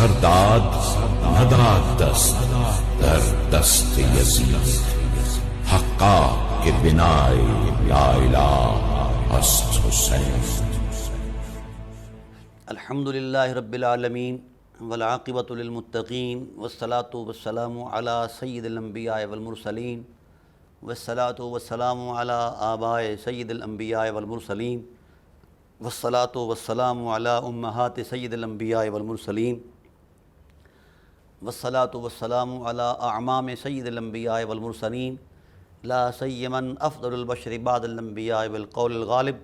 سرداد نداد دست در دست یزید، حقا کہ بنائے لا الہ است حسین. الحمدللہ رب العالمین والعاقبۃ للمتقین والصلاۃ والسلام علی سید الانبیاء والمرسلین والصلاۃ والسلام علی آباء سید الانبیاء والمرسلین والصلاۃ والسلام علی امہات سید الانبیاء والمرسلین والصلاۃ والسلام علی اعمام سید الانبیاء والمرسلین لا سیما افضل البشر بعد الانبیاء والقول الغالب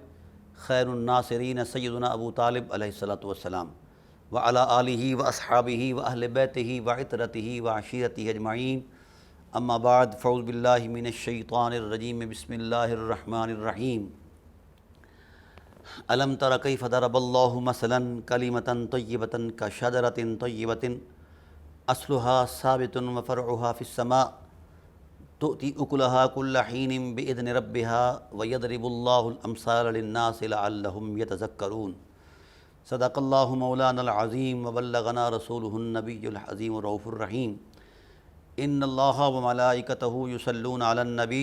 خیر الناصرین سیدنا ابو طالب علیہ الصلاۃ والسلام وعلی آلہ واصحابہ واہل بیتہ وعطرتہ وعشیرتہ اجمعین. اما بعد فاعوذ باللہ من الشیطان الرجیم بسم اللہ الرحمن الرحیم. الم تر کیف ضرب اللہ مثلا کلمۃ طیبۃ کشجرۃ طیبۃ اصلها ثابت وفرعها فی السماء تؤتی اکلها کل حین باذن ربها ویضرب اللہ الامثال للناس لعلہم یتذکرون. صدق اللہ مولانا العظیم وبلغنا رسولہ النبی العظیم الرؤوف الرحیم. ان اللہ وملائکتہ یصلون علی النبی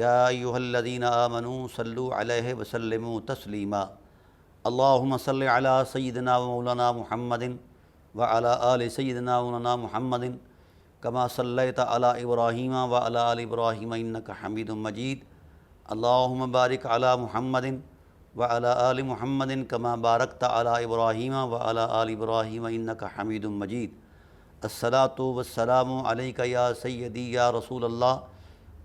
یا ایہا الذین آمنوا صلوا علیہ وسلموا تسلیما. اللہم صل علی سیدنا ومولانا محمد وعلی آل سیدنا ومولانا محمد کما صلیت علی ابراہیم وعلی آل ابراہیم انک حمید مجید. اللہم بارک علی محمد وعلی آل محمد کما بارکت علی ابراہیم وعلی آل ابراہیم انک حمید مجید. الصلاۃ والسلام علیک یا سیدی یا رسول اللہ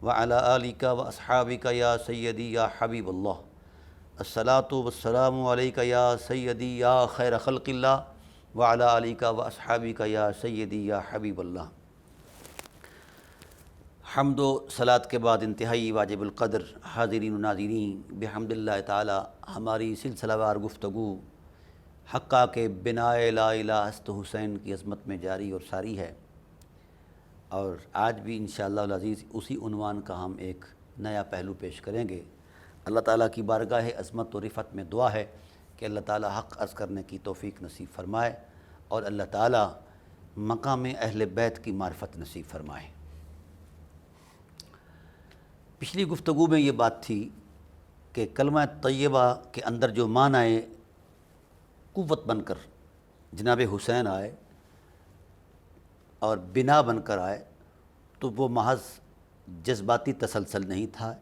وعلی آلک واصحابک یا سیدی یا حبیب اللہ. الصلاۃ والسلام علیک یا سیدی یا خیر خلق اللہ وعلی آلک واصحابک یا سیدی یا حبیب اللہ. حمد و صلاۃ کے بعد انتہائی واجب القدر حاضرین و ناظرین، بحمد اللہ تعالی ہماری سلسلہ وار گفتگو حقا کے بنائے لا الہ است حسین کی عظمت میں جاری اور ساری ہے، اور آج بھی انشاءاللہ العزیز اسی عنوان کا ہم ایک نیا پہلو پیش کریں گے. اللہ تعالیٰ کی بارگاہ عظمت و رفعت میں دعا ہے کہ اللہ تعالیٰ حق عرض کرنے کی توفیق نصیب فرمائے اور اللہ تعالیٰ مقام اہل بیت کی معرفت نصیب فرمائے. پچھلی گفتگو میں یہ بات تھی کہ کلمہ طیبہ کے اندر جو معنی قوت بن کر جناب حسین آئے اور بنا بن کر آئے، تو وہ محض جذباتی تسلسل نہیں تھا،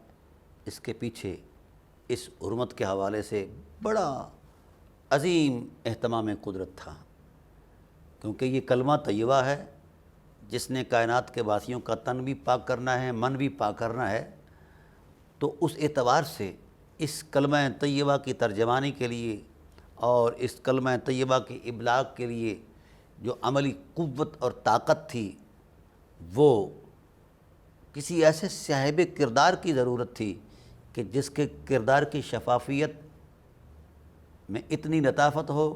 اس کے پیچھے اس حرمت کے حوالے سے بڑا عظیم اہتمام قدرت تھا، کیونکہ یہ کلمہ طیبہ ہے جس نے کائنات کے واسیوں کا تن بھی پاک کرنا ہے، من بھی پاک کرنا ہے. تو اس اعتبار سے اس کلمہ طیبہ کی ترجمانی کے لیے اور اس کلمہ طیبہ کی ابلاغ کے لیے جو عملی قوت اور طاقت تھی، وہ کسی ایسے صاحب کردار کی ضرورت تھی کہ جس کے کردار کی شفافیت میں اتنی لطافت ہو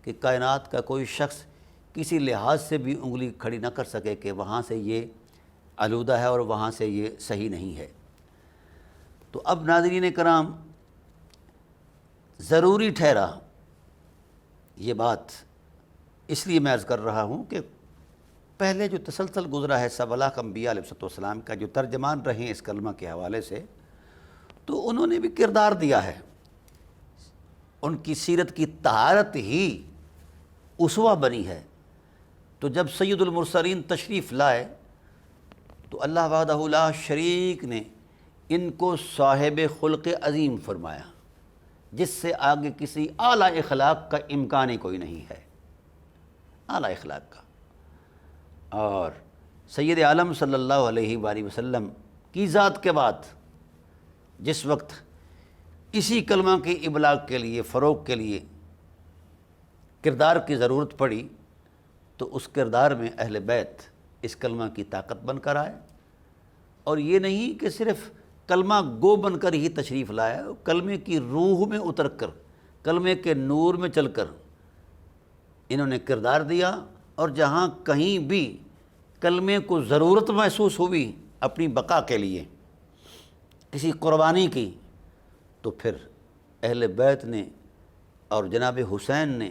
کہ کائنات کا کوئی شخص کسی لحاظ سے بھی انگلی کھڑی نہ کر سکے کہ وہاں سے یہ آلودہ ہے اور وہاں سے یہ صحیح نہیں ہے. تو اب ناظرین کرام، ضروری ٹھہرا یہ بات، اس لیے میں عرض کر رہا ہوں کہ پہلے جو تسلسل گزرا ہے سب لاکھ انبیاء علیہ السلام کا جو ترجمان رہے ہیں اس کلمہ کے حوالے سے، تو انہوں نے بھی کردار دیا ہے. ان کی سیرت کی طہارت ہی اسوہ بنی ہے. تو جب سید المرسلین تشریف لائے تو اللہ وحدہ لا شریک نے ان کو صاحب خلق عظیم فرمایا، جس سے آگے کسی اعلیٰ اخلاق کا امکان ہی کوئی نہیں ہے، اعلیٰ اخلاق کا. اور سید عالم صلی اللہ علیہ وآلہ وسلم کی ذات کے بعد جس وقت اسی کلمہ کی ابلاغ کے لیے، فروغ کے لیے کردار کی ضرورت پڑی، تو اس کردار میں اہل بیت اس کلمہ کی طاقت بن کر آئے. اور یہ نہیں کہ صرف کلمہ گو بن کر ہی تشریف لایا، کلمے کی روح میں اتر کر، کلمے کے نور میں چل کر انہوں نے کردار دیا. اور جہاں کہیں بھی کلمے کو ضرورت محسوس ہوئی اپنی بقا کے لیے کسی قربانی کی، تو پھر اہل بیت نے اور جناب حسین نے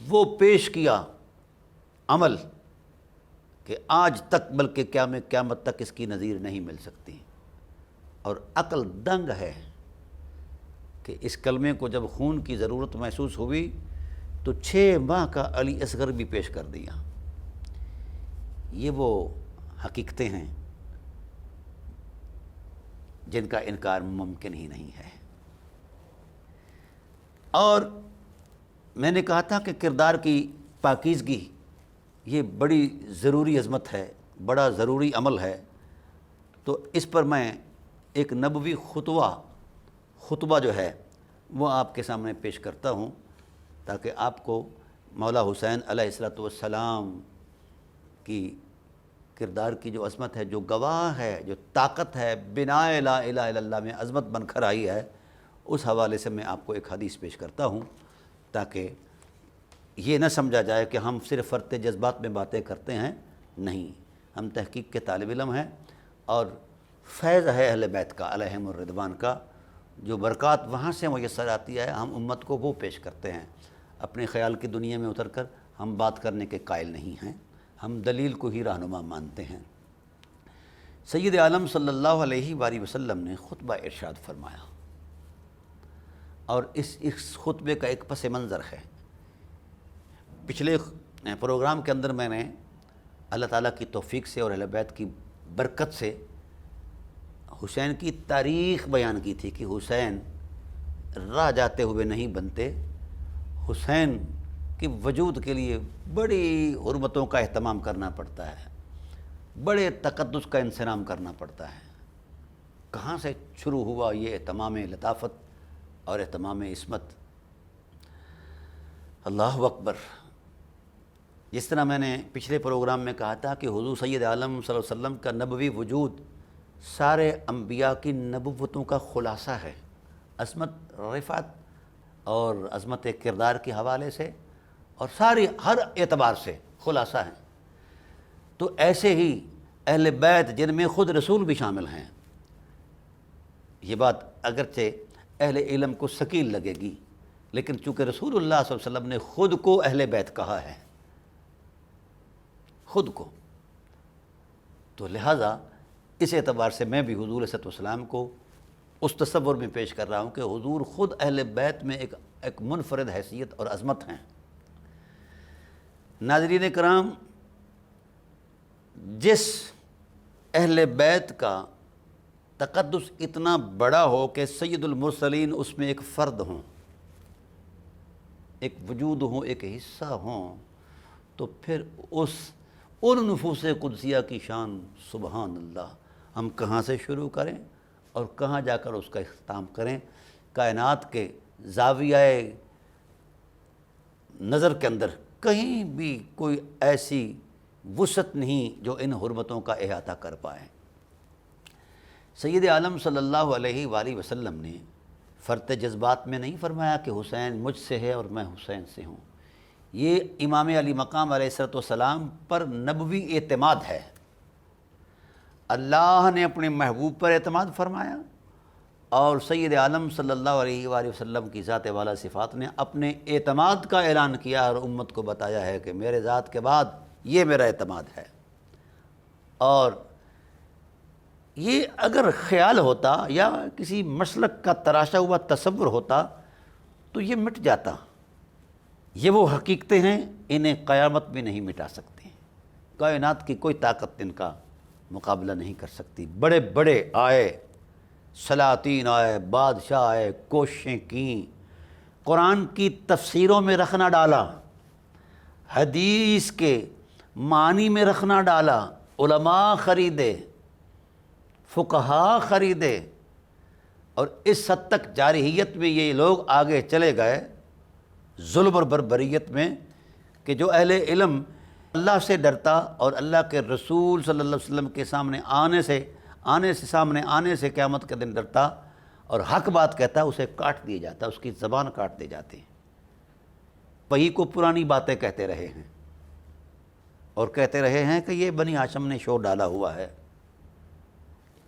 وہ پیش کیا عمل کہ آج تک بلکہ قیامت تک اس کی نظیر نہیں مل سکتی، اور عقل دنگ ہے کہ اس کلمے کو جب خون کی ضرورت محسوس ہوئی تو 6 ماہ کا علی اصغر بھی پیش کر دیا۔ یہ وہ حقیقتیں ہیں جن کا انکار ممکن ہی نہیں ہے۔ اور میں نے کہا تھا کہ کردار کی پاکیزگی یہ بڑی ضروری عظمت ہے، بڑا ضروری عمل ہے، تو اس پر میں ایک نبوی خطبہ جو ہے وہ آپ کے سامنے پیش کرتا ہوں، تاکہ آپ کو مولا حسین علیہ السلام کی کردار کی جو عظمت ہے، جو گواہ ہے، جو طاقت ہے، بنا لا الہ الا اللہ میں عظمت بن کر آئی ہے، اس حوالے سے میں آپ کو ایک حدیث پیش کرتا ہوں، تاکہ یہ نہ سمجھا جائے کہ ہم صرف فرط جذبات میں باتیں کرتے ہیں۔ نہیں، ہم تحقیق کے طالب علم ہیں، اور فیض ہے اہل بیت کا علیہم الرضوان کا، جو برکات وہاں سے میسر آتی ہے، ہم امت کو وہ پیش کرتے ہیں۔ اپنے خیال کی دنیا میں اتر کر ہم بات کرنے کے قائل نہیں ہیں، ہم دلیل کو ہی رہنما مانتے ہیں۔ سید عالم صلی اللہ علیہ وآلہ وسلم نے خطبہ ارشاد فرمایا، اور اس خطبے کا ایک پس منظر ہے۔ پچھلے پروگرام کے اندر میں نے اللہ تعالیٰ کی توفیق سے اور اہل بیت کی برکت سے حسین کی تاریخ بیان کی تھی کہ حسین راہ جاتے ہوئے نہیں بنتے، حسین کے وجود کے لیے بڑی حرمتوں کا اہتمام کرنا پڑتا ہے، بڑے تقدس کا انصرام کرنا پڑتا ہے۔ کہاں سے شروع ہوا یہ اہتمام لطافت اور اہتمام عصمت؟ اللہ اکبر! جس طرح میں نے پچھلے پروگرام میں کہا تھا کہ حضور سید عالم صلی اللہ علیہ وسلم کا نبوی وجود سارے انبیاء کی نبوتوں کا خلاصہ ہے، عظمت، رفعت اور عظمت کردار کے حوالے سے، اور ہر اعتبار سے خلاصہ ہیں۔ تو ایسے ہی اہل بیت جن میں خود رسول بھی شامل ہیں، یہ بات اگرچہ اہل علم کو ثقیل لگے گی، لیکن چونکہ رسول اللہ صلی اللہ علیہ وسلم نے خود کو اہل بیت کہا ہے، خود کو، تو لہٰذا اس اعتبار سے میں بھی حضور علیہ السلام کو اس تصور میں پیش کر رہا ہوں کہ حضور خود اہل بیت میں ایک منفرد حیثیت اور عظمت ہیں۔ ناظرین کرام، جس اہل بیت کا تقدس اتنا بڑا ہو کہ سید المرسلین اس میں ایک فرد ہوں، ایک وجود ہوں، ایک حصہ ہوں، تو پھر ان نفوس قدسیہ کی شان سبحان اللہ، ہم کہاں سے شروع کریں اور کہاں جا کر اس کا اختتام کریں؟ کائنات کے زاویہ نظر کے اندر کہیں بھی کوئی ایسی وسعت نہیں جو ان حرمتوں کا احاطہ کر پائے۔ سید عالم صلی اللہ علیہ وآلہ وسلم نے فرط جذبات میں نہیں فرمایا کہ حسین مجھ سے ہے اور میں حسین سے ہوں۔ یہ امام علی مقام علیہ السلام پر نبوی اعتماد ہے۔ اللہ نے اپنے محبوب پر اعتماد فرمایا، اور سید عالم صلی اللہ علیہ وآلہ وسلم کی ذات والا صفات نے اپنے اعتماد کا اعلان کیا اور امت کو بتایا ہے کہ میرے ذات کے بعد یہ میرا اعتماد ہے۔ اور یہ اگر خیال ہوتا یا کسی مسلک کا تراشا ہوا تصور ہوتا تو یہ مٹ جاتا۔ یہ وہ حقیقتیں ہیں، انہیں قیامت بھی نہیں مٹا سکتی، کائنات کی کوئی طاقت ان کا مقابلہ نہیں کر سکتی۔ بڑے بڑے آئے، سلاطین آئے، بادشاہ آئے، کوششیں کیں، قرآن کی تفسیروں میں رکھنا ڈالا، حدیث کے معنی میں رکھنا ڈالا، علماء خریدے، فقہاء خریدے، اور اس حد تک جارحیت میں یہ لوگ آگے چلے گئے، ظلم اور بربریت میں، کہ جو اہل علم اللہ سے ڈرتا اور اللہ کے رسول صلی اللہ علیہ وسلم کے سامنے آنے سے قیامت کے دن ڈرتا اور حق بات کہتا، اسے کاٹ دیا جاتا، اس کی زبان کاٹ دی جاتی۔ پہی کو پرانی باتیں کہتے رہے ہیں، اور کہتے رہے ہیں کہ یہ بنی ہاشم نے شور ڈالا ہوا ہے۔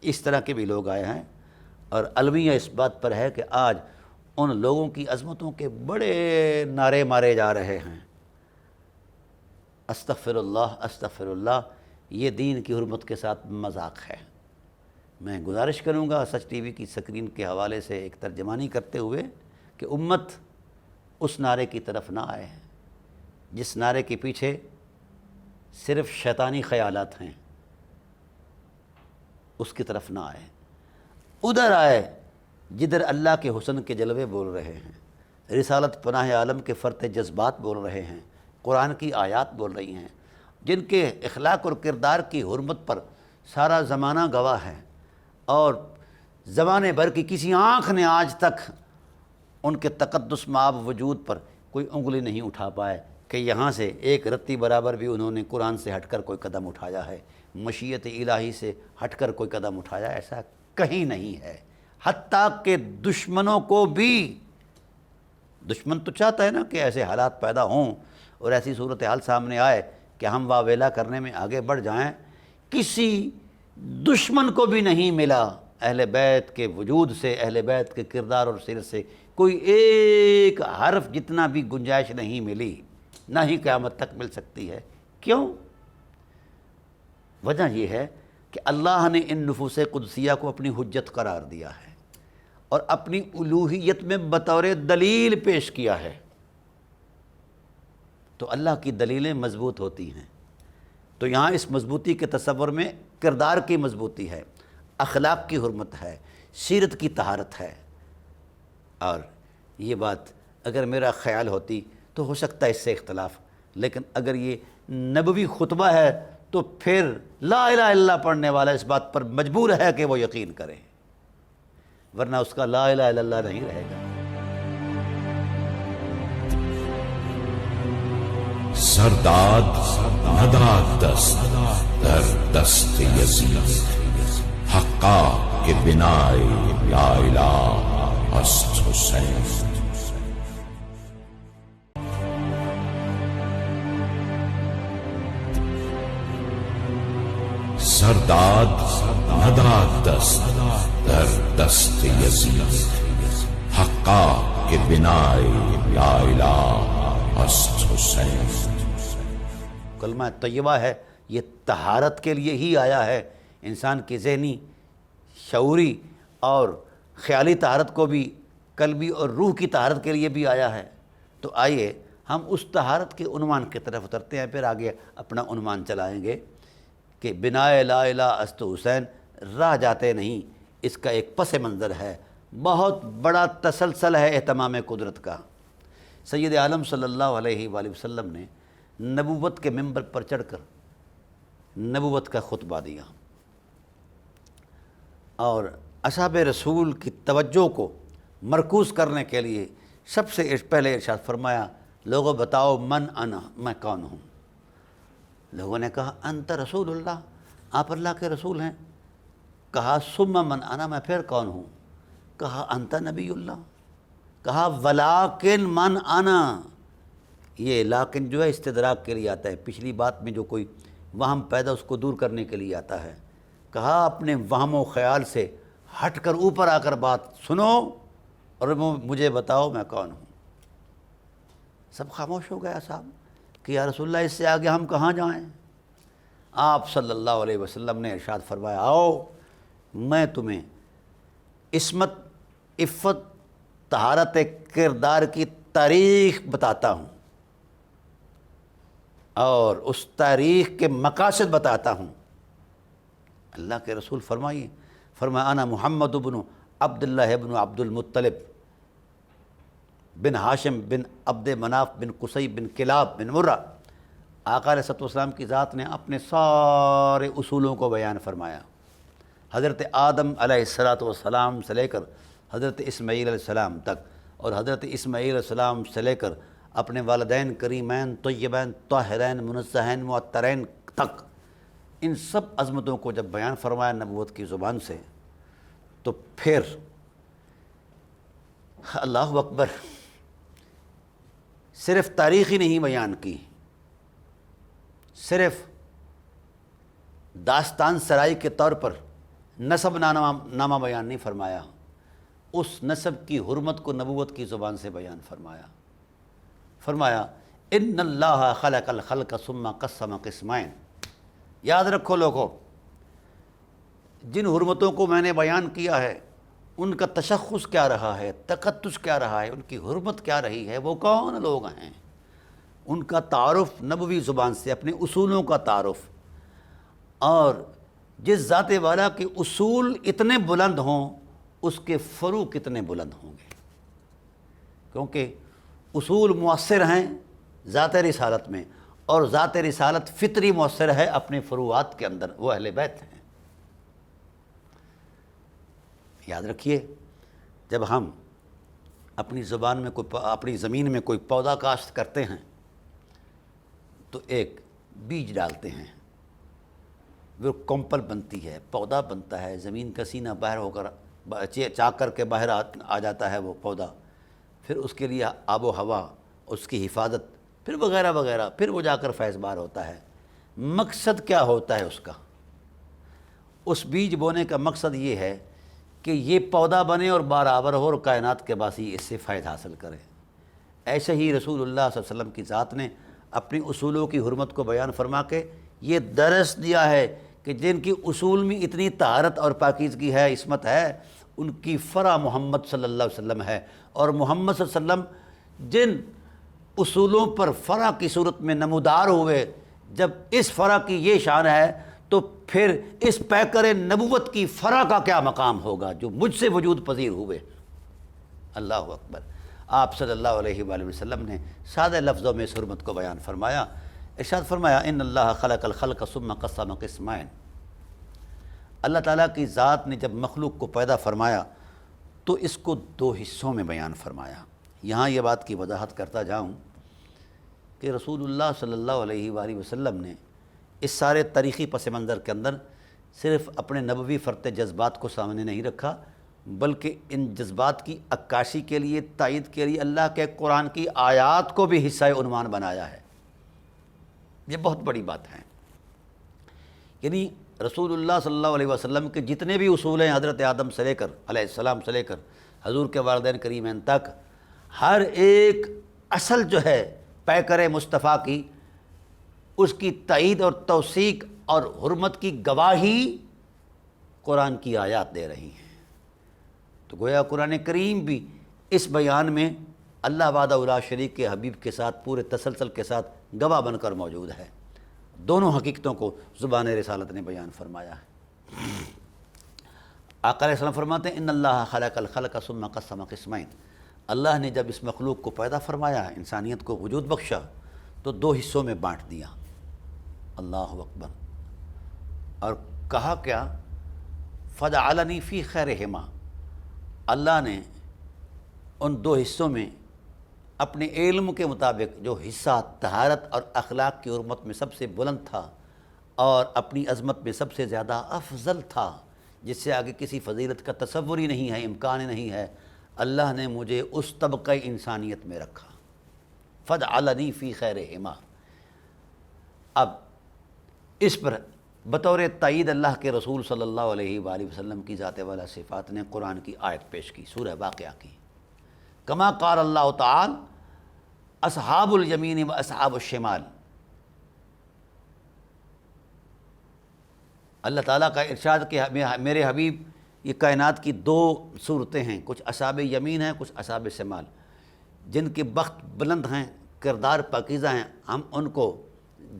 اس طرح کے بھی لوگ آئے ہیں، اور المیہ اس بات پر ہے کہ آج ان لوگوں کی عظمتوں کے بڑے نعرے مارے جا رہے ہیں، استغفر اللہ یہ دین کی حرمت کے ساتھ مذاق ہے۔ میں گزارش کروں گا سچ ٹی وی کی سکرین کے حوالے سے ایک ترجمانی کرتے ہوئے کہ امت اس نعرے کی طرف نہ آئے جس نعرے کے پیچھے صرف شیطانی خیالات ہیں، اس کی طرف نہ آئے، ادھر آئے جدھر اللہ کے حسن کے جلوے بول رہے ہیں، رسالت پناہ عالم کے فرط جذبات بول رہے ہیں، قرآن کی آیات بول رہی ہیں، جن کے اخلاق اور کردار کی حرمت پر سارا زمانہ گواہ ہے، اور زمانے بھر کی کسی آنکھ نے آج تک ان کے تقدس مآب وجود پر کوئی انگلی نہیں اٹھا پائے کہ یہاں سے ایک رتی برابر بھی انہوں نے قرآن سے ہٹ کر کوئی قدم اٹھایا ہے، مشیت الہی سے ہٹ کر کوئی قدم اٹھایا، ایسا کہیں نہیں ہے۔ حتیٰ کہ دشمنوں کو بھی، دشمن تو چاہتا ہے نا کہ ایسے حالات پیدا ہوں اور ایسی صورتحال سامنے آئے کہ ہم واویلا کرنے میں آگے بڑھ جائیں، کسی دشمن کو بھی نہیں ملا اہل بیت کے وجود سے، اہل بیت کے کردار اور سیرت سے کوئی ایک حرف جتنا بھی گنجائش نہیں ملی، نہ ہی قیامت تک مل سکتی ہے۔ کیوں؟ وجہ یہ ہے کہ اللہ نے ان نفوس قدسیہ کو اپنی حجت قرار دیا ہے اور اپنی الوہیت میں بطور دلیل پیش کیا ہے، تو اللہ کی دلیلیں مضبوط ہوتی ہیں۔ تو یہاں اس مضبوطی کے تصور میں کردار کی مضبوطی ہے، اخلاق کی حرمت ہے، سیرت کی طہارت ہے۔ اور یہ بات اگر میرا خیال ہوتی تو ہو سکتا ہے اس سے اختلاف، لیکن اگر یہ نبوی خطبہ ہے تو پھر لا الہ الا اللہ پڑھنے والا اس بات پر مجبور ہے کہ وہ یقین کرے، ورنہ اس کا لا الہ الا اللہ نہیں رہے گا۔ سرداد نداد دست در دست یزید، حقا کے بنائے یا الہ است حسین۔ سرداد نداد دست در دست یزید، حقا کے بنائے یا الہ است حسین۔ کلمہ طیبہ ہے، یہ طہارت کے لیے ہی آیا ہے، انسان کی ذہنی، شعوری اور خیالی طہارت کو بھی، قلبی اور روح کی طہارت کے لیے بھی آیا ہے۔ تو آئیے ہم اس طہارت کے عنوان کی طرف اترتے ہیں، پھر آگے اپنا عنوان چلائیں گے کہ بنائے لا الہ است حسین راہ جاتے نہیں، اس کا ایک پس منظر ہے، بہت بڑا تسلسل ہے اہتمام قدرت کا۔ سید عالم صلی اللہ علیہ وآلہ وسلم نے نبوت کے منبر پر چڑھ کر نبوت کا خطبہ دیا اور اصحاب رسول کی توجہ کو مرکوز کرنے کے لیے سب سے پہلے ارشاد فرمایا، لوگوں بتاؤ من انا، میں کون ہوں؟ لوگوں نے کہا انت رسول اللہ، آپ اللہ کے رسول ہیں۔ کہا ثم من انا، میں پھر کون ہوں؟ کہا انت نبی اللہ۔ کہا ولیکن من انا، یہ لیکن جو ہے استدراک کے لیے آتا ہے، پچھلی بات میں جو کوئی وہم پیدا اس کو دور کرنے کے لیے آتا ہے۔ کہا اپنے وہم و خیال سے ہٹ کر اوپر آ کر بات سنو اور مجھے بتاؤ میں کون ہوں۔ سب خاموش ہو گیا صاحب کہ یا رسول اللہ اس سے آگے ہم کہاں جائیں؟ آپ صلی اللہ علیہ وسلم نے ارشاد فرمایا، آؤ میں تمہیں عصمت، عفت، طہارت کردار کی تاریخ بتاتا ہوں اور اس تاریخ کے مقاصد بتاتا ہوں۔ اللہ کے رسول فرمایا انا محمد بن عبداللہ بن عبد المطلب بن ہاشم بن عبد مناف بن قصی بن کلاب بن مرہ۔ آقا علیہ السلام کی ذات نے اپنے سارے اصولوں کو بیان فرمایا، حضرت آدم علیہ السلام سے لے کر حضرت اسماعیل علیہ السلام تک، اور حضرت اسماعیل علیہ السلام سے لے کر اپنے والدین کریمین طیبین طاہرین منزہین معطرین تک، ان سب عظمتوں کو جب بیان فرمایا نبوت کی زبان سے، تو پھر اللہ اکبر، صرف تاریخ ہی نہیں بیان کی، صرف داستان سرائی کے طور پر نسب نامہ بیان نہیں فرمایا، اس نسب کی حرمت کو نبوت کی زبان سے بیان فرمایا۔ ان اللہ خلق الخلق ثم قسم قسمین، یاد رکھو لوگوں، جن حرمتوں کو میں نے بیان کیا ہے ان کا تشخص کیا رہا ہے، تقدس کیا رہا ہے، ان کی حرمت کیا رہی ہے، وہ کون لوگ ہیں، ان کا تعارف نبوی زبان سے، اپنے اصولوں کا تعارف، اور جس ذات والا کے اصول اتنے بلند ہوں اس کے فروع کتنے بلند ہوں گے، کیونکہ اصول مؤثر ہیں ذات رسالت میں، اور ذات رسالت فطری مؤثر ہے اپنے فروعات کے اندر، وہ اہل بیت ہیں۔ یاد رکھیے، جب ہم اپنی زبان میں اپنی زمین میں کوئی پودا کاشت کرتے ہیں تو ایک بیج ڈالتے ہیں، وہ کمپل بنتی ہے، پودا بنتا ہے، زمین کا سینہ باہر ہو کر چاک کر کے باہر آ جاتا ہے وہ پودا، پھر اس کے لیے آب و ہوا، اس کی حفاظت، پھر وغیرہ وغیرہ، پھر وہ جا کر فیض بار ہوتا ہے۔ مقصد کیا ہوتا ہے اس کا؟ اس بیج بونے کا مقصد یہ ہے کہ یہ پودا بنے اور برابر ہو اور کائنات کے باسی اس سے فائدہ حاصل کرے۔ ایسے ہی رسول اللہ صلی اللہ علیہ وسلم کی ذات نے اپنی اصولوں کی حرمت کو بیان فرما کے یہ درس دیا ہے کہ جن کی اصول میں اتنی طہارت اور پاکیزگی ہے، عصمت ہے، ان کی فرع محمد صلی اللہ علیہ وسلم ہے، اور محمد صلی اللہ علیہ وسلم جن اصولوں پر فرع کی صورت میں نمودار ہوئے، جب اس فرع کی یہ شان ہے تو پھر اس پیکر نبوت کی فرع کا کیا مقام ہوگا جو مجھ سے وجود پذیر ہوئے۔ اللہ اکبر۔ آپ صلی اللہ علیہ وآلہ وسلم نے سادہ لفظوں میں اس حرمت کو بیان فرمایا، ارشاد فرمایا ان اللہ خلق الخلق ثم قسم قسمین۔ اللہ تعالیٰ کی ذات نے جب مخلوق کو پیدا فرمایا تو اس کو دو حصوں میں بیان فرمایا۔ یہاں یہ بات کی وضاحت کرتا جاؤں کہ رسول اللہ صلی اللہ علیہ وآلہ وسلم نے اس سارے تاریخی پس منظر کے اندر صرف اپنے نبوی فرط جذبات کو سامنے نہیں رکھا، بلکہ ان جذبات کی عکاسی کے لیے، تائید کے لیے اللہ کے قرآن کی آیات کو بھی حصہ عنوان بنایا ہے۔ یہ بہت بڑی بات ہے۔ یعنی رسول اللہ صلی اللہ علیہ وسلم کے جتنے بھی اصول ہیں، حضرت آدم سے لے کر علیہ السلام سے لے کر حضور کے والدین کریمین تک، ہر ایک اصل جو ہے پیکر مصطفیٰ کی، اس کی تائید اور توثیق اور حرمت کی گواہی قرآن کی آیات دے رہی ہیں۔ تو گویا قرآن کریم بھی اس بیان میں اللہ وحدہ لا شریک کے حبیب کے ساتھ پورے تسلسل کے ساتھ گواہ بن کر موجود ہے۔ دونوں حقیقتوں کو زبان رسالت نے بیان فرمایا ہے۔ آقا علیہ السلام فرماتے ہیں ان اللہ خلق الخلق ثم قسم قسمین۔ اللہ نے جب اس مخلوق کو پیدا فرمایا، انسانیت کو وجود بخشا، تو دو حصوں میں بانٹ دیا۔ اللہ اکبر۔ اور کہا کیا؟ فجعلنی فی خیرہما۔ اللہ نے ان دو حصوں میں اپنے علم کے مطابق جو حصہ طہارت اور اخلاق کی حرمت میں سب سے بلند تھا اور اپنی عظمت میں سب سے زیادہ افضل تھا، جس سے آگے کسی فضیلت کا تصور ہی نہیں ہے، امکان ہی نہیں ہے، اللہ نے مجھے اس طبقہ انسانیت میں رکھا۔ فجعلنی فی خیرہما۔ اب اس پر بطور تائید اللہ کے رسول صلی اللہ علیہ وآلہ وسلم کی ذات والا صفات نے قرآن کی آیت پیش کی، سورہ واقعہ کی۔ کما قال اللہ تعالی اصحاب الیمین و اصحاب الشمال۔ اللہ تعالیٰ کا ارشاد کہ میرے حبیب، یہ کائنات کی دو صورتیں ہیں، کچھ اصحاب یمین ہیں، کچھ اصحاب شمال، جن کے بخت بلند ہیں، کردار پاکیزہ ہیں، ہم ان کو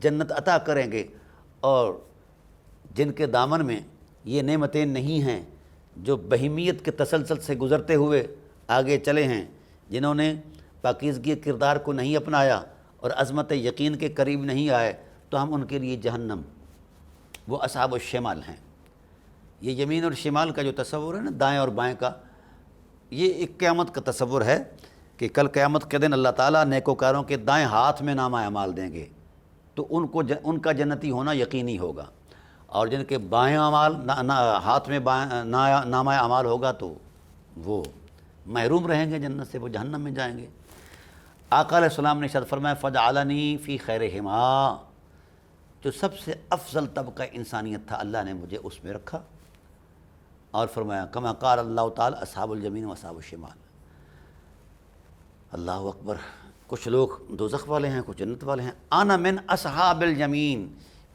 جنت عطا کریں گے، اور جن کے دامن میں یہ نعمتیں نہیں ہیں، جو بہیمیت کے تسلسل سے گزرتے ہوئے آگے چلے ہیں، جنہوں نے پاکیزگی کردار کو نہیں اپنایا اور عظمت یقین کے قریب نہیں آئے، تو ہم ان کے لیے جہنم، وہ اصحاب الشمال ہیں۔ یہ یمین اور شمال کا جو تصور ہے نا، دائیں اور بائیں کا، یہ ایک قیامت کا تصور ہے کہ کل قیامت کے دن اللہ تعالیٰ نیکوکاروں کے دائیں ہاتھ میں نامہ اعمال دیں گے، تو ان کا جنتی ہونا یقینی ہوگا، اور جن کے بائیں اعمال ہاتھ میں نامہ اعمال ہوگا تو وہ محروم رہیں گے جنت سے، وہ جہنم میں جائیں گے۔ آقا علیہ السلام نے ارشاد فرمایا فجعلنی فی خیرہما۔ جو سب سے افضل طبقہ انسانیت تھا، اللہ نے مجھے اس میں رکھا، اور فرمایا کما قال اللہ تعالی اصحاب الیمین و اصحاب الشمال۔ اللہ اکبر۔ کچھ لوگ دوزخ والے ہیں، کچھ جنت والے ہیں۔ انا من اصحاب الیمین،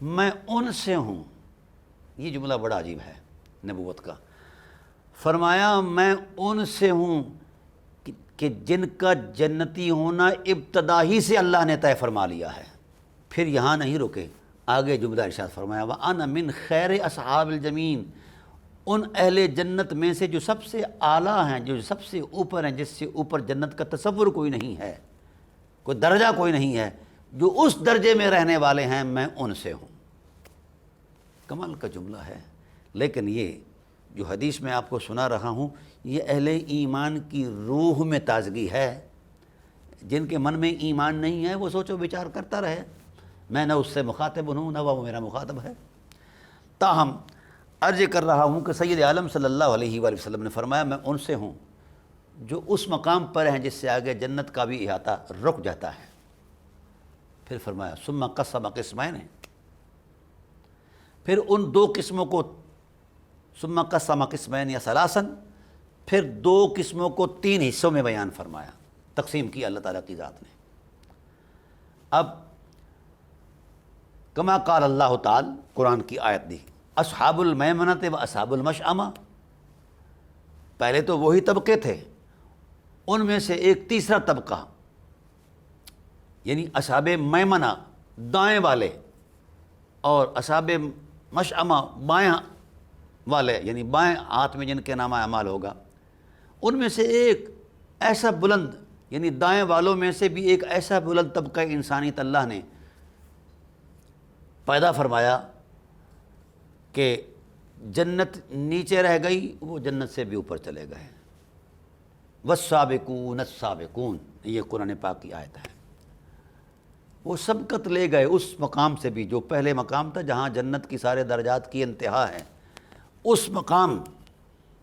میں ان سے ہوں۔ یہ جملہ بڑا عجیب ہے نبوت کا۔ فرمایا میں ان سے ہوں کہ جن کا جنتی ہونا ابتدا ہی سے اللہ نے طے فرما لیا ہے۔ پھر یہاں نہیں رکے، آگے جملہ ارشاد فرمایا وَأَنَا مِنْ خَيْرِ أَصْحَابِ الْجَمِينَ، ان اہل جنت میں سے جو سب سے اعلیٰ ہیں، جو سب سے اوپر ہیں، جس سے اوپر جنت کا تصور کوئی نہیں ہے، کوئی درجہ کوئی نہیں ہے، جو اس درجے میں رہنے والے ہیں، میں ان سے ہوں۔ کمال کا جملہ ہے۔ لیکن یہ جو حدیث میں آپ کو سنا رہا ہوں، یہ اہل ایمان کی روح میں تازگی ہے۔ جن کے من میں ایمان نہیں ہے وہ سوچو بچار کرتا رہے، میں نہ اس سے مخاطب ہوں نہ وہ میرا مخاطب ہے۔ تاہم عرض کر رہا ہوں کہ سید عالم صلی اللہ علیہ وآلہ وسلم نے فرمایا میں ان سے ہوں جو اس مقام پر ہیں جس سے آگے جنت کا بھی احاطہ رک جاتا ہے۔ پھر فرمایا ثم قسم قسمین، پھر ان دو قسموں کو، ثم قسم قسمین یا ثلاثا، پھر دو قسموں کو تین حصوں میں بیان فرمایا، تقسیم کی اللہ تعالیٰ کی ذات نے۔ اب کما قال اللہ تعالی، قرآن کی آیت دی، اصحاب المیمنۃ و اصحاب المشأمہ، پہلے تو وہی طبقے تھے، ان میں سے ایک تیسرا طبقہ یعنی اصحاب میمنہ دائیں والے اور اصحاب مشأمہ بائیں والے، یعنی بائیں ہاتھ میں جن کے نامہ اعمال ہوگا، ان میں سے ایک ایسا بلند، یعنی دائیں والوں میں سے بھی ایک ایسا بلند طبقہ انسانیت اللہ نے پیدا فرمایا کہ جنت نیچے رہ گئی، وہ جنت سے بھی اوپر چلے گئے۔ والسابقون السابقون، یہ قرآن پاک کی آیت ہے۔ وہ سبقت لے گئے اس مقام سے بھی جو پہلے مقام تھا جہاں جنت کی سارے درجات کی انتہا ہے، اس مقام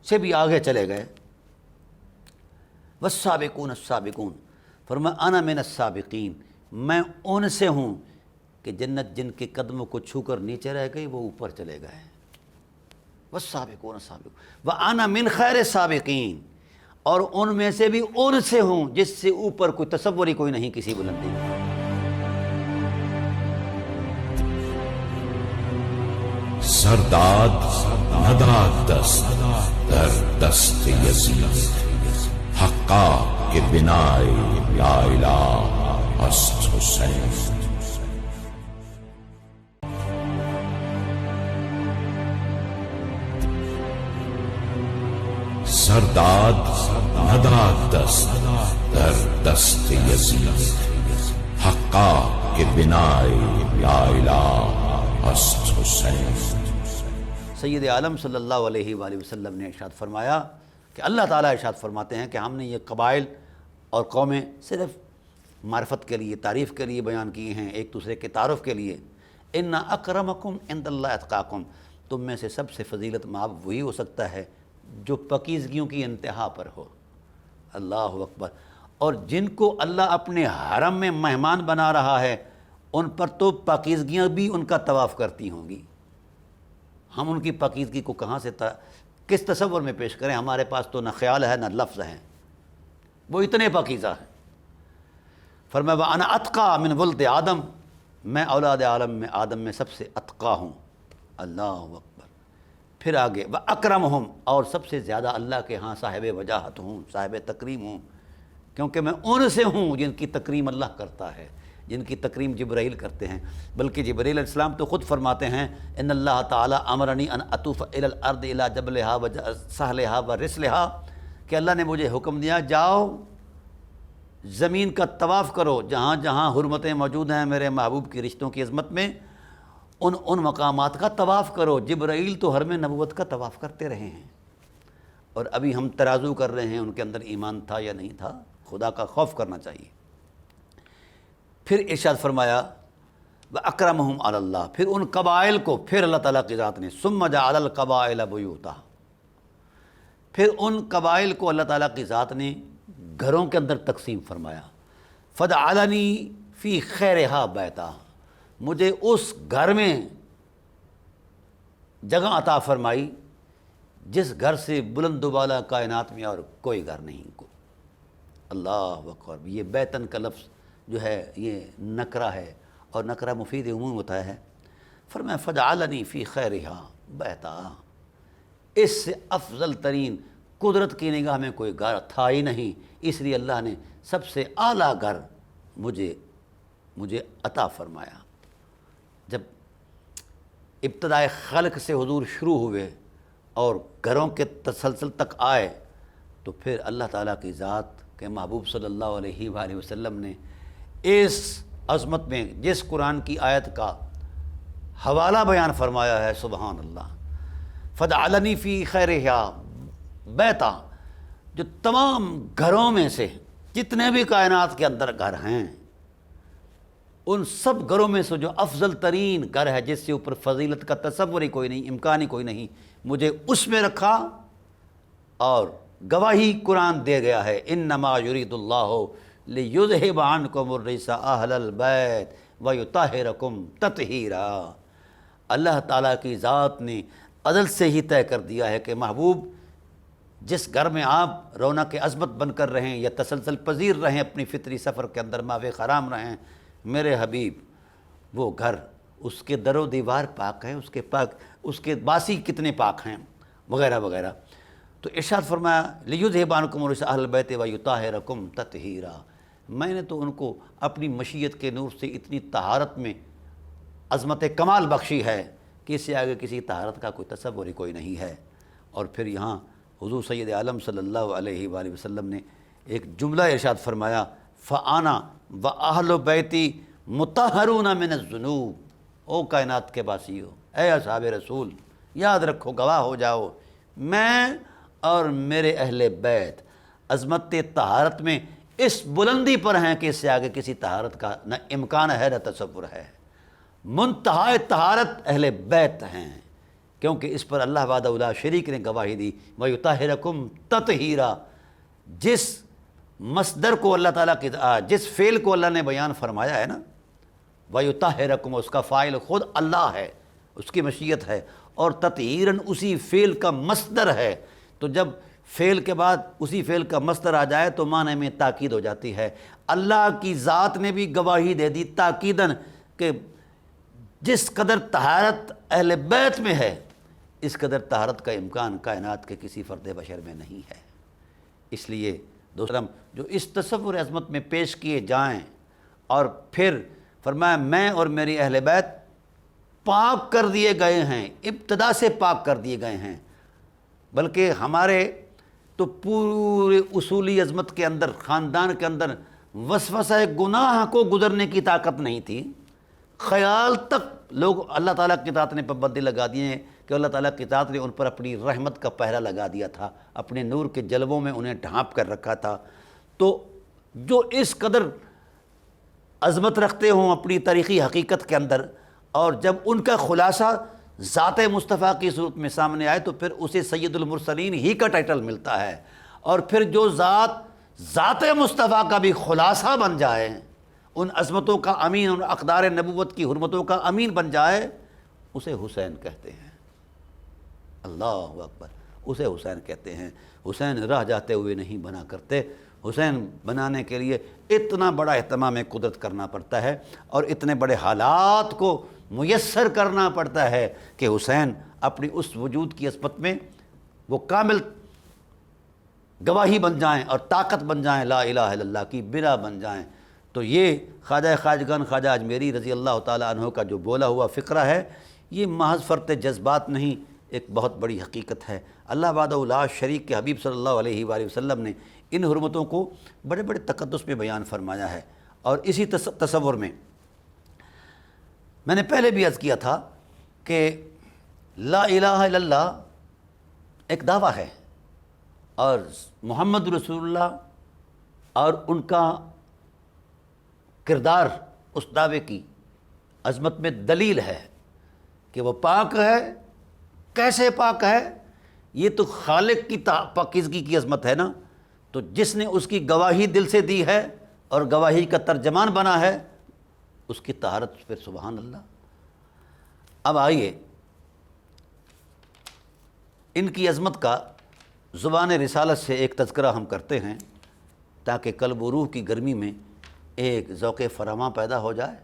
سے بھی آگے چلے گئے۔ والسابقون السابقون، فرمایا انا من السابقین، میں ان سے ہوں کہ جنت جن کے قدموں کو چھو کر نیچے رہ گئی وہ اوپر چلے گئے۔ والسابقون السابقون وانا من خیر السابقین، اور ان میں سے بھی ان سے ہوں جس سے اوپر کوئی تصور ہی کوئی نہیں کسی بلندی میں۔ سرداد نداد دست در دست یزید، حقا کے بنائے لا الہ است حسین۔ سرداد نداد دست در دست یزید، حقا کے بنائے لا الہ است حسین۔ سید عالم صلی اللہ علیہ وآلہ وسلم نے ارشاد فرمایا کہ اللہ تعالیٰ ارشاد فرماتے ہیں کہ ہم نے یہ قبائل اور قومیں صرف معرفت کے لیے، تعریف کے لیے بیان کیے ہیں، ایک دوسرے کے تعارف کے لیے۔ ان اکرمکم عند اللہ اتقاکم، تم میں سے سب سے فضیلت مآب وہی ہو سکتا ہے جو پاکیزگیوں کی انتہا پر ہو۔ اللہ اکبر۔ اور جن کو اللہ اپنے حرم میں مہمان بنا رہا ہے ان پر تو پاکیزگیاں بھی ان کا طواف کرتی ہوں گی۔ ہم ان کی پاکیزگی کو کہاں سے کس تصور میں پیش کریں؟ ہمارے پاس تو نہ خیال ہے نہ لفظ ہیں، وہ اتنے پاکیزہ ہیں۔ فرمایا وَأَنَا أَتْقَى مِنْ وَلْدِ آدم، میں اولاد عالم میں آدم میں سب سے اتقا ہوں۔ اللہ اکبر۔ پھر آگے وَأَكْرَمُهُمْ، اور سب سے زیادہ اللہ کے ہاں صاحب وجاہت ہوں، صاحب تکریم ہوں، کیونکہ میں ان سے ہوں جن کی تکریم اللہ کرتا ہے، جن کی تکریم جبرائیل کرتے ہیں۔ بلکہ جبرائیل علیہ السلام تو خود فرماتے ہیں ان اللہ تعالی امرنی ان اطوف الی الارض الی جبلها وسہلها ورسلها، کہ اللہ نے مجھے حکم دیا جاؤ زمین کا طواف کرو، جہاں جہاں حرمتیں موجود ہیں میرے محبوب کی رشتوں کی عظمت میں، ان مقامات کا طواف کرو۔ جبرائیل تو حرم نبوت کا طواف کرتے رہے ہیں، اور ابھی ہم ترازو کر رہے ہیں ان کے اندر ایمان تھا یا نہیں تھا۔ خدا کا خوف کرنا چاہیے۔ پھر ارشاد فرمایا وَأَكْرَمُهُمْ عَلَى اللَّهِ، پھر ان قبائل کو، پھر اللہ تعالیٰ کی ذات نے ثُمَّ جَعَلَ الْقَبَائِلَ بُيُوتًا، پھر ان قبائل کو اللہ تعالیٰ کی ذات نے گھروں کے اندر تقسیم فرمایا۔ فَجَعَلَنِي فِي خَيْرِهَا بَيْتًا، مجھے اس گھر میں جگہ عطا فرمائی جس گھر سے بلند و بالا کائنات میں اور کوئی گھر نہیں کو۔ اللہ اکبر۔ یہ بیتن کا لفظ جو ہے یہ نکرہ ہے، اور نکرہ مفید عموم ہوتا ہے۔ فرمایا فجعلنی فی خیرہا بیتا، اس سے افضل ترین قدرت کی نگاہ میں کوئی گھر تھا ہی نہیں، اس لیے اللہ نے سب سے اعلیٰ گھر مجھے عطا فرمایا۔ جب ابتدائے خلق سے حضور شروع ہوئے اور گھروں کے تسلسل تک آئے، تو پھر اللہ تعالیٰ کی ذات کے محبوب صلی اللہ علیہ وآلہ وسلم نے اس عظمت میں جس قرآن کی آیت کا حوالہ بیان فرمایا ہے، سبحان اللہ، فجعلنی فی خیرہا بیتا، جو تمام گھروں میں سے جتنے بھی کائنات کے اندر گھر ہیں، ان سب گھروں میں سے جو افضل ترین گھر ہے، جس سے اوپر فضیلت کا تصور ہی کوئی نہیں، امکان ہی کوئی نہیں، مجھے اس میں رکھا۔ اور گواہی قرآن دے گیا ہے، انما یرید اللہ لیذھب عنکم الرجس اہل البیت ویطہرکم تطہیرا۔ اللہ تعالیٰ کی ذات نے ازل سے ہی طے کر دیا ہے کہ محبوب جس گھر میں آپ رونق عظمت بن کر رہیں یا تسلسل پذیر رہیں، اپنی فطری سفر کے اندر ماوِ خرام رہیں، میرے حبیب وہ گھر، اس کے در و دیوار پاک ہیں، اس کے باسی کتنے پاک ہیں، وغیرہ وغیرہ۔ تو ارشاد فرمایا لیذھب عنکم الرجس اہل البیت ویطہرکم تطہیرا، میں نے تو ان کو اپنی مشیت کے نور سے اتنی طہارت میں عظمت کمال بخشی ہے کہ اس سے آگے کسی طہارت کا کوئی تصور ہی کوئی نہیں ہے۔ اور پھر یہاں حضور سید عالم صلی اللہ علیہ وآلہ وسلم نے ایک جملہ ارشاد فرمایا، فَأَنَا وَأَهْلُ بَيْتِي مُطَهَّرُونَ مِنَ الذُّنُوبِ، او کائنات کے باسیو، اے اصحاب رسول، یاد رکھو، گواہ ہو جاؤ، میں اور میرے اہل بیت عظمت طہارت میں اس بلندی پر ہیں کہ اس سے آگے کسی طہارت کا نہ امکان ہے نہ تصور ہے۔ منتہا طہارت اہل بیت ہیں، کیونکہ اس پر اللہ وحدہ لا شریک نے گواہی دی، وَيُطَہِّرَكُمْ تَطْہِیرًا۔ جس مصدر کو اللہ تعالیٰ کی جس فعل کو اللہ نے بیان فرمایا ہے نا، وَيُطَہِّرَكُمْ، اس کا فاعل خود اللہ ہے، اس کی مشیت ہے، اور تطہیراً اسی فعل کا مصدر ہے۔ تو جب فعل کے بعد اسی فعل کا مصدر آ جائے تو معنی میں تاکید ہو جاتی ہے۔ اللہ کی ذات نے بھی گواہی دے دی تاکیداً کہ جس قدر طہارت اہل بیت میں ہے، اس قدر طہارت کا امکان کائنات کے کسی فرد بشر میں نہیں ہے۔ اس لیے دوستو، جو اس تصور عظمت میں پیش کیے جائیں، اور پھر فرمایا میں اور میری اہل بیت پاک کر دیے گئے ہیں، ابتدا سے پاک کر دیے گئے ہیں، بلکہ ہمارے تو پورے اصولی عظمت کے اندر، خاندان کے اندر وسوسہ گناہ کو گزرنے کی طاقت نہیں تھی، خیال تک لوگ اللہ تعالیٰ کی ذات نے پابندی لگا دی ہے کہ اللہ تعالیٰ کی ذات نے ان پر اپنی رحمت کا پہرا لگا دیا تھا، اپنے نور کے جلووں میں انہیں ڈھانپ کر رکھا تھا۔ تو جو اس قدر عظمت رکھتے ہوں اپنی تاریخی حقیقت کے اندر، اور جب ان کا خلاصہ ذات مصطفیٰ کی صورت میں سامنے آئے تو پھر اسے سید المرسلین ہی کا ٹائٹل ملتا ہے، اور پھر جو ذات مصطفیٰ کا بھی خلاصہ بن جائے، ان عظمتوں کا امین، ان اقدار نبوت کی حرمتوں کا امین بن جائے، اسے حسین کہتے ہیں۔ اللہ اکبر، اسے حسین کہتے ہیں۔ حسین رہ جاتے ہوئے نہیں بنا کرتے، حسین بنانے کے لیے اتنا بڑا اہتمام قدرت کرنا پڑتا ہے، اور اتنے بڑے حالات کو میسر کرنا پڑتا ہے کہ حسین اپنی اس وجود کی عظمت میں وہ کامل گواہی بن جائیں اور طاقت بن جائیں، لا الہ الا اللہ کی بنا بن جائیں۔ تو یہ خواجہ خواجگان خواجہ اجمیری رضی اللہ تعالیٰ عنہ کا جو بولا ہوا فقرہ ہے، یہ محض فرط جذبات نہیں، ایک بہت بڑی حقیقت ہے۔ اللہ وحدہ لا شریک کے حبیب صلی اللہ علیہ وآلہ وسلم نے ان حرمتوں کو بڑے بڑے تقدس میں بیان فرمایا ہے۔ اور اسی تصور میں نے پہلے بھی عرض کیا تھا کہ لا الہ الا اللہ ایک دعویٰ ہے، اور محمد رسول اللہ اور ان کا کردار اس دعوے کی عظمت میں دلیل ہے کہ وہ پاک ہے۔ کیسے پاک ہے؟ یہ تو خالق کی پاکیزگی کی عظمت ہے نا، تو جس نے اس کی گواہی دل سے دی ہے اور گواہی کا ترجمان بنا ہے، اس کی طہارت پھر سبحان اللہ۔ اب آئیے ان کی عظمت کا زبان رسالت سے ایک تذکرہ ہم کرتے ہیں، تاکہ قلب و روح کی گرمی میں ایک ذوق فرما پیدا ہو جائے۔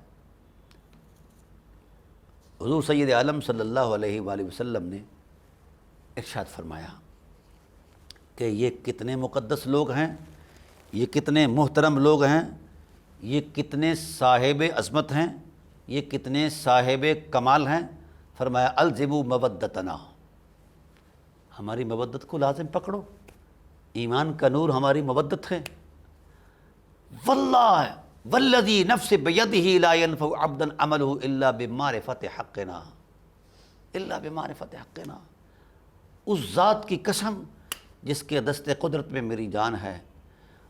حضور سید عالم صلی اللہ علیہ وآلہ وسلم نے ارشاد فرمایا کہ یہ کتنے مقدس لوگ ہیں، یہ کتنے محترم لوگ ہیں، یہ کتنے صاحب عظمت ہیں، یہ کتنے صاحب کمال ہیں۔ فرمایا الزموا مودتنا، ہماری مودت کو لازم پکڑو، ایمان کا نور ہماری مودت ہے۔ واللہ والذی نفس بیدہ لا ينفع عبدا عملہ الا بمعرفت حقنا، الا بمعرفت حقنا، اس ذات کی قسم جس کے دست قدرت میں میری جان ہے،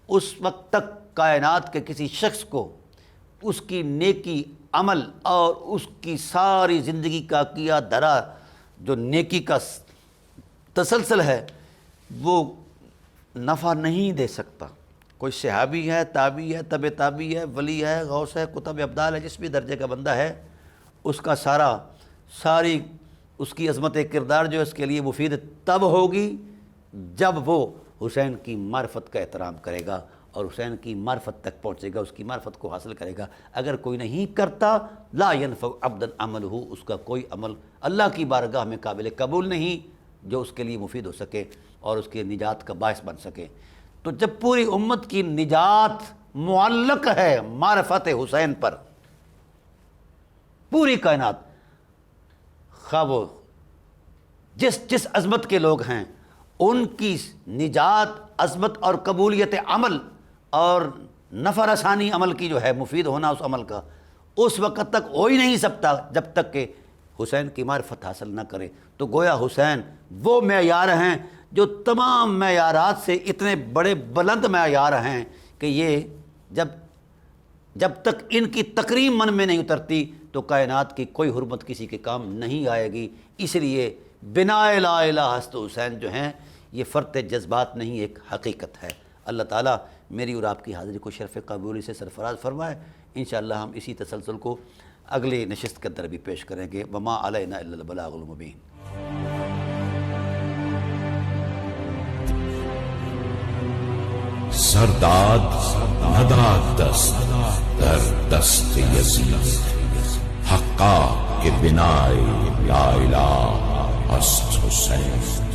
اس وقت تک کائنات کے کسی شخص کو اس کی نیکی عمل اور اس کی ساری زندگی کا کیا دھرا جو نیکی کا تسلسل ہے وہ نفع نہیں دے سکتا۔ کوئی صحابی ہے، تابعی ہے، تبع تابعی ہے، ولی ہے، غوث ہے، قطب ابدال ہے، جس بھی درجے کا بندہ ہے، اس کا ساری اس کی عظمت کردار جو اس کے لیے مفید تب ہوگی جب وہ حسین کی معرفت کا احترام کرے گا اور حسین کی معرفت تک پہنچے گا، اس کی معرفت کو حاصل کرے گا۔ اگر کوئی نہیں کرتا لا ينفع عبدا عملہ، اس کا کوئی عمل اللہ کی بارگاہ میں قابل قبول نہیں جو اس کے لیے مفید ہو سکے اور اس کی نجات کا باعث بن سکے۔ تو جب پوری امت کی نجات معلق ہے معرفت حسین پر، پوری کائنات خواہ وہ جس عظمت کے لوگ ہیں ان کی نجات، عظمت اور قبولیت عمل اور نفع رسانی عمل کی جو ہے، مفید ہونا اس عمل کا، اس وقت تک ہو ہی نہیں سکتا جب تک کہ حسین کی معرفت حاصل نہ کرے۔ تو گویا حسین وہ معیار ہیں جو تمام معیارات سے اتنے بڑے بلند معیار ہیں کہ یہ جب تک ان کی تکریم من میں نہیں اترتی تو کائنات کی کوئی حرمت کسی کے کام نہیں آئے گی۔ اس لیے بنا لا الہ ہست حسین جو ہیں یہ فرط جذبات نہیں، ایک حقیقت ہے۔ اللہ تعالیٰ میری اور آپ کی حاضری کو شرف قبولی سے سرفراز فرمائے۔ انشاءاللہ ہم اسی تسلسل کو اگلی نشست کے اندر بھی پیش کریں گے۔ وما علینا الا البلاغ المبین۔ سرداد نداد دست در دست یزید، حقا کے بنائے لا الہ ہست حسین۔